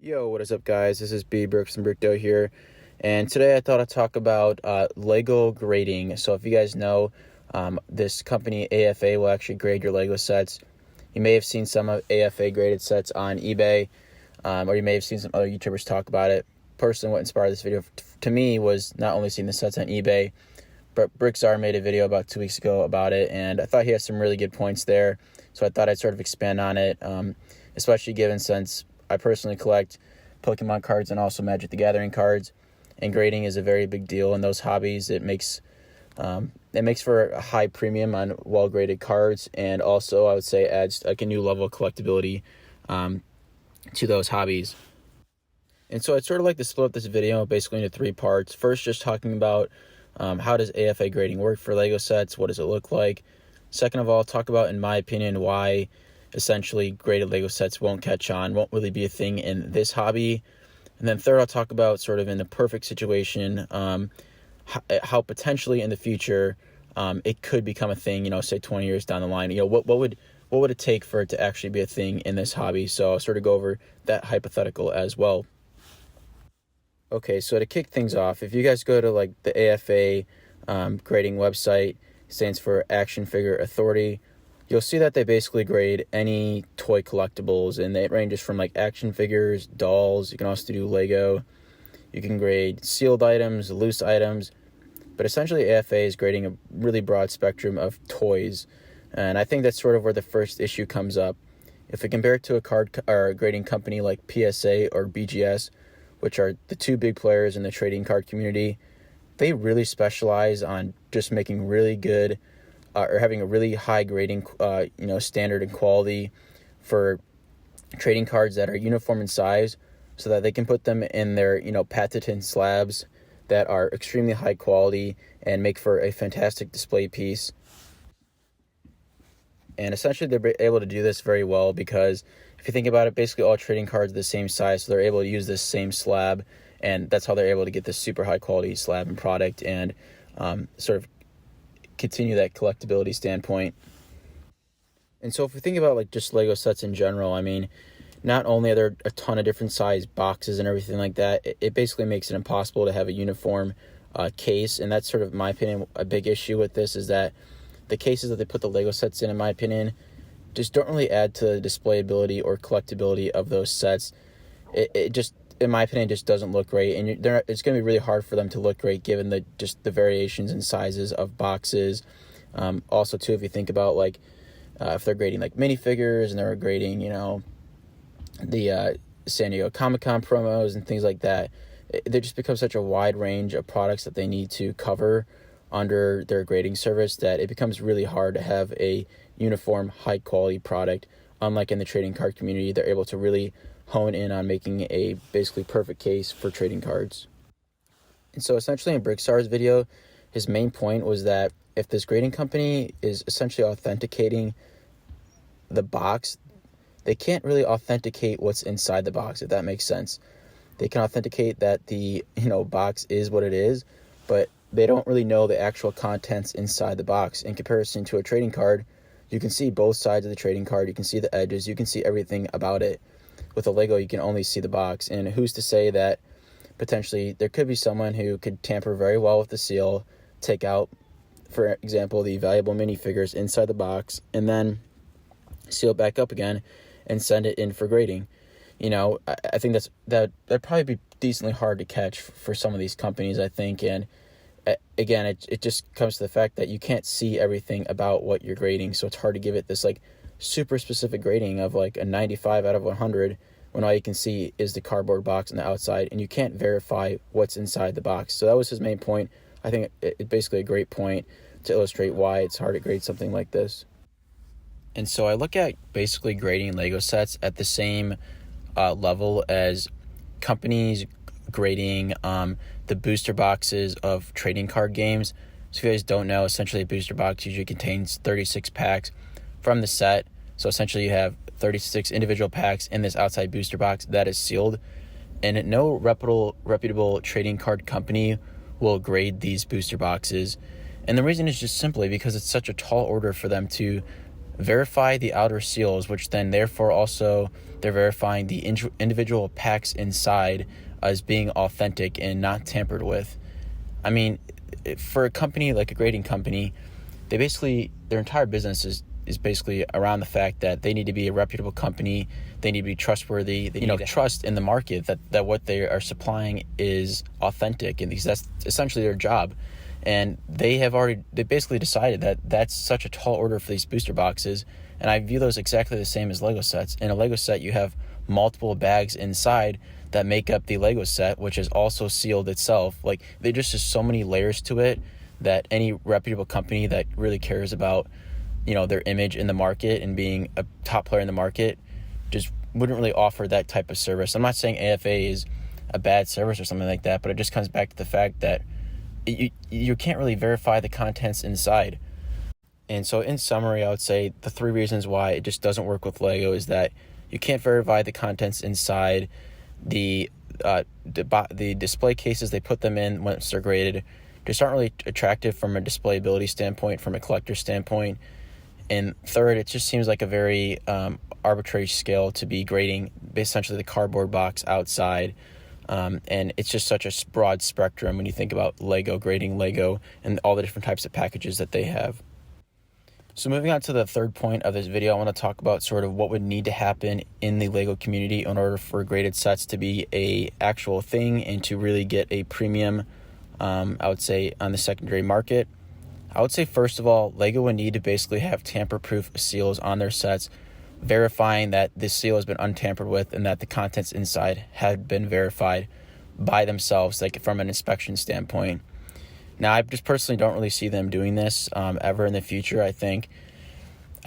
Yo, what is up, guys? This is B Brooks and Brickdo here, and today I thought I'd talk about Lego grading. So if you guys know, this company AFA will actually grade your Lego sets. You may have seen some of AFA graded sets on eBay, or you may have seen some other YouTubers talk about it. Personally, what inspired this video to me was not only seeing the sets on eBay, but Brickstar made a video about 2 weeks ago about it, and I thought he had some really good points there. So I thought I'd sort of expand on it, especially given since I personally collect Pokemon cards and also Magic the Gathering cards, and grading is a very big deal in those hobbies. It makes for a high premium on well-graded cards, and also I would say adds like a new level of collectability to those hobbies. And so I'd sort of like to split up this video basically into three parts. First, just talking about how does AFA grading work for Lego sets? What does it look like? Second of all, talk about, in my opinion, why essentially graded Lego sets won't catch on, won't really be a thing in this hobby. And then third, I'll talk about sort of in the perfect situation, how potentially in the future it could become a thing, say 20 years down the line. What would it take for it to actually be a thing in this hobby? So I'll sort of go over that hypothetical as well. Okay, so to kick things off, if you guys go to like the AFA grading website, stands for Action Figure Authority, you'll see that they basically grade any toy collectibles, and it ranges from like action figures, dolls. You can also do Lego. You can grade sealed items, loose items, but essentially AFA is grading a really broad spectrum of toys, and I think that's sort of where the first issue comes up. If we compare it to a card or grading company like PSA or BGS, which are the two big players in the trading card community, they really specialize on just making really good or having a really high grading, standard and quality for trading cards that are uniform in size, so that they can put them in their, patented slabs that are extremely high quality and make for a fantastic display piece. And essentially, they're able to do this very well because if you think about it, basically all trading cards are the same size, so they're able to use this same slab, and that's how they're able to get this super high quality slab and product and sort of continue that collectability standpoint. And so if we think about like just Lego sets in general, I mean, not only are there a ton of different size boxes and everything like that, it basically makes it impossible to have a uniform case. And that's sort of, in my opinion, a big issue with this, is that the cases that they put the Lego sets in my opinion, just don't really add to the displayability or collectability of those sets. It just, in my opinion, just doesn't look great, and it's going to be really hard for them to look great given the variations in sizes of boxes. Also, too, if you think about like if they're grading like minifigures and they're grading, the San Diego Comic-Con promos and things like that, there just becomes such a wide range of products that they need to cover under their grading service that it becomes really hard to have a uniform, high-quality product. Unlike in the trading card community, they're able to really hone in on making a basically perfect case for trading cards. And so essentially in Brickstar's video, his main point was that if this grading company is essentially authenticating the box, they can't really authenticate what's inside the box, if that makes sense. They can authenticate that the box is what it is, but they don't really know the actual contents inside the box. In comparison to a trading card, you can see both sides of the trading card, you can see the edges, you can see everything about it. With a Lego, you can only see the box, and who's to say that potentially there could be someone who could tamper very well with the seal, take out, for example, the valuable minifigures inside the box, and then seal it back up again and send it in for grading. I think that'd probably be decently hard to catch for some of these companies, I think, and again, it just comes to the fact that you can't see everything about what you're grading, so it's hard to give it this like super specific grading of like a 95 out of 100 when all you can see is the cardboard box on the outside, and you can't verify what's inside the box. So that was his main point. I think it's basically a great point to illustrate why it's hard to grade something like this. And so I look at basically grading Lego sets at the same level as companies grading the booster boxes of trading card games. So if you guys don't know, essentially a booster box usually contains 36 packs from the set. So essentially you have 36 individual packs in this outside booster box that is sealed. And no reputable trading card company will grade these booster boxes. And the reason is just simply because it's such a tall order for them to verify the outer seals, which then therefore also they're verifying the individual packs inside as being authentic and not tampered with. I mean, for a company like a grading company, they basically, their entire business is basically around the fact that they need to be a reputable company. They need to be trustworthy. They need to trust in the market that what they are supplying is authentic, and because that's essentially their job. And they basically decided that that's such a tall order for these booster boxes. And I view those exactly the same as Lego sets. In a Lego set, you have multiple bags inside that make up the Lego set, which is also sealed itself. Like, there just is so many layers to it that any reputable company that really cares about, their image in the market and being a top player in the market just wouldn't really offer that type of service. I'm not saying AFA is a bad service or something like that, but it just comes back to the fact that you can't really verify the contents inside. And so in summary, I would say the 3 reasons why it just doesn't work with Lego is that you can't verify the contents inside. The display cases they put them in once they're graded just aren't really attractive from a displayability standpoint, from a collector standpoint. And third, it just seems like a very arbitrary scale to be grading essentially the cardboard box outside. And it's just such a broad spectrum when you think about Lego, grading Lego, and all the different types of packages that they have. So moving on to the third point of this video, I want to talk about sort of what would need to happen in the Lego community in order for graded sets to be a actual thing and to really get a premium, I would say, on the secondary market. I would say, first of all, Lego would need to basically have tamper-proof seals on their sets, verifying that this seal has been untampered with and that the contents inside had been verified by themselves, like from an inspection standpoint. Now, I just personally don't really see them doing this ever in the future. I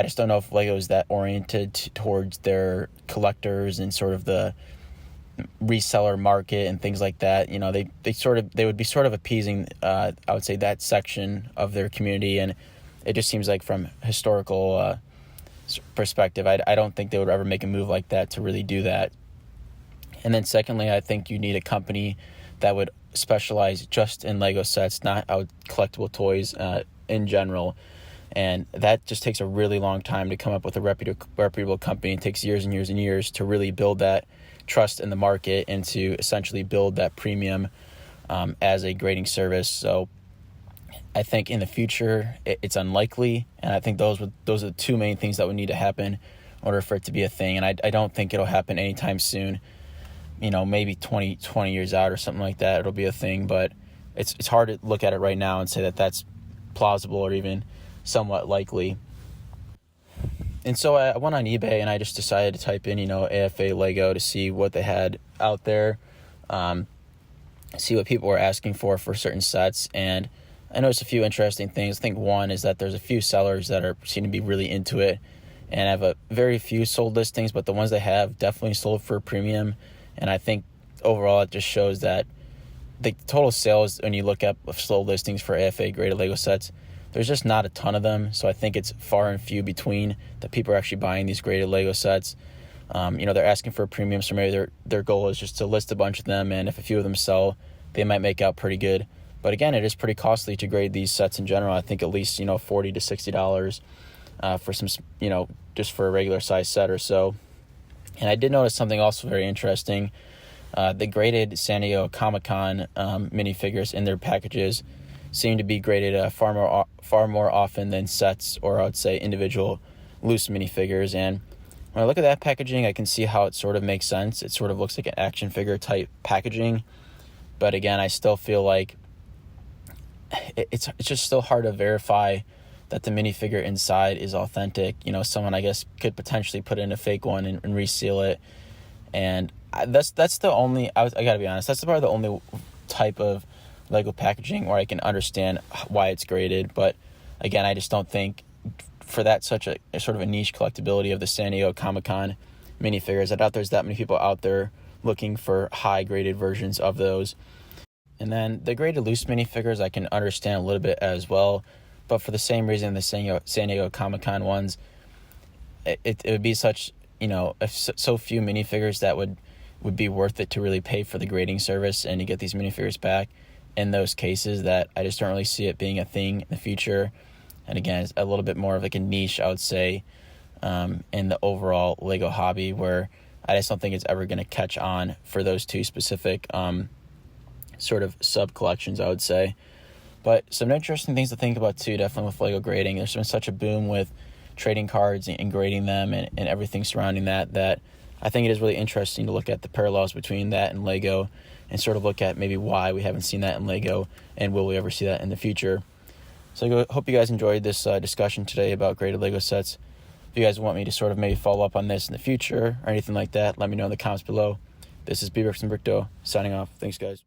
just don't know if Lego is that oriented towards their collectors and sort of the reseller market and things like that. They would be sort of appeasing, I would say, that section of their community, and it just seems like from historical perspective, I don't think they would ever make a move like that to really do that. And then secondly, I think you need a company that would specialize just in Lego sets, not out collectible toys in general. And that just takes a really long time to come up with a reputable company. It takes years and years and years to really build that trust in the market and to essentially build that premium as a grading service. So I think in the future it's unlikely, and I think those are the 2 main things that would need to happen in order for it to be a thing. And I don't think it'll happen anytime soon. Maybe 20 years out or something like that, it'll be a thing. But it's hard to look at it right now and say that that's plausible or even somewhat likely. And so I went on eBay and I just decided to type in, AFA Lego to see what they had out there, see what people were asking for certain sets. And I noticed a few interesting things. I think one is that there's a few sellers that seem to be really into it and have a very few sold listings, but the ones they have definitely sold for a premium. And I think overall it just shows that the total sales, when you look up sold listings for AFA graded Lego sets, there's just not a ton of them. So I think it's far and few between that people are actually buying these graded Lego sets. They're asking for a premium, so maybe their goal is just to list a bunch of them, and if a few of them sell, they might make out pretty good. But again, it is pretty costly to grade these sets in general. I think at least, $40 to $60 for some, just for a regular size set or so. And I did notice something also very interesting. The graded San Diego Comic-Con minifigures in their packages seem to be graded far more often than sets, or I would say individual loose minifigures. And when I look at that packaging, I can see how it sort of makes sense. It sort of looks like an action figure type packaging. But again, I still feel like it's just still hard to verify that the minifigure inside is authentic. Someone, I guess, could potentially put in a fake one and reseal it. And that's the only, I gotta be honest, that's probably the only type of Lego packaging where I can understand why it's graded. But again, I just don't think for that such a sort of a niche collectability of the San Diego Comic-Con minifigures, I doubt there's that many people out there looking for high graded versions of those. And then the graded loose minifigures I can understand a little bit as well, but for the same reason the San Diego Comic-Con ones, it would be such, so few minifigures that would be worth it to really pay for the grading service and to get these minifigures back in those cases, that I just don't really see it being a thing in the future. And again, it's a little bit more of like a niche, I would say, in the overall Lego hobby, where I just don't think it's ever going to catch on for those two specific sort of sub-collections, I would say. But some interesting things to think about too, definitely with Lego grading. There's been such a boom with trading cards and grading them and everything surrounding that I think it is really interesting to look at the parallels between that and Lego and sort of look at maybe why we haven't seen that in Lego and will we ever see that in the future. So I hope you guys enjoyed this discussion today about graded Lego sets. If you guys want me to sort of maybe follow up on this in the future or anything like that, let me know in the comments below. This is B. Bricks and Brick Dough signing off. Thanks, guys.